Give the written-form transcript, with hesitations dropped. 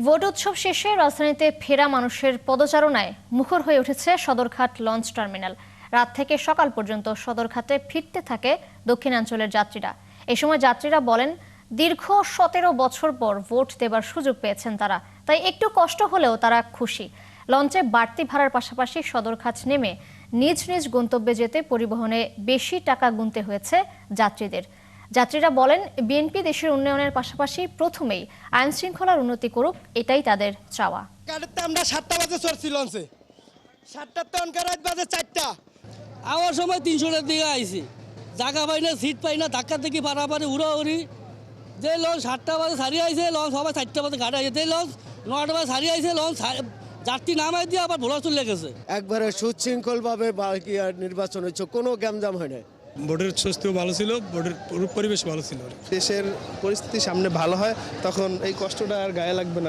Vote উৎসব শেষে রাজধানীতে ফেরা মানুষের পদচারণায় মুখর হয়ে উঠেছে সদরঘাট লঞ্চ টার্মিনাল। রাত থেকে সকাল পর্যন্ত সদরঘাটে ফিরতে থাকে দক্ষিণাঞ্চলের যাত্রীরা। এই সময় যাত্রীরা বলেন, দীর্ঘ 17 বছর পর ভোট দেবার সুযোগ পেয়েছেন তারা, তাই একটু কষ্ট হলেও তারা খুশি। লঞ্চে বাড়তি ভাড়ার পাশাপাশি সদরঘাট নেমে নিজ নিজ গন্তব্যে যেতে পরিবহনে বেশি টাকা গুনতে হয়েছে যাত্রীদের। যাত্রীরা বলেন, বিএনপি দেশের উন্নয়নের পাশাপাশি প্রথমেই আইন শৃঙ্খলার উন্নতি করুক, এটাই তাদের চাওয়া। আমরা 7টা বাজে চড়ছি লঞ্চে, 7টার তো রাত বাজে 4টা। আমার সময় 300টার দিকে আইছি, জায়গা পাই না, সিট পাই না, ধাক্কা থেকে পারাপারে উড়াউড়ি। যে লঞ্চ 7টা বাজে ছাড়িয়ে আইছে, লঞ্চ সবাই 4টা বাজে ঘাটে আইছে। যে লঞ্চ 9টা বাজে ছাড়িয়ে আইছে, লঞ্চ যাত্রী নামাই দিয়ে আবার ভোলা চলে গেছে। একবারে সুশৃঙ্খলভাবে নির্বাচন হয়েছে, কোনো গ্যামজাম হয় না। ভোটের স্বস্তিও ভালো ছিল, ভোটের পরিবেশ ভালো ছিল। দেশের পরিস্থিতি সামনে ভালো হয়, তখন এই কষ্টটা আর গায়ে লাগবে না।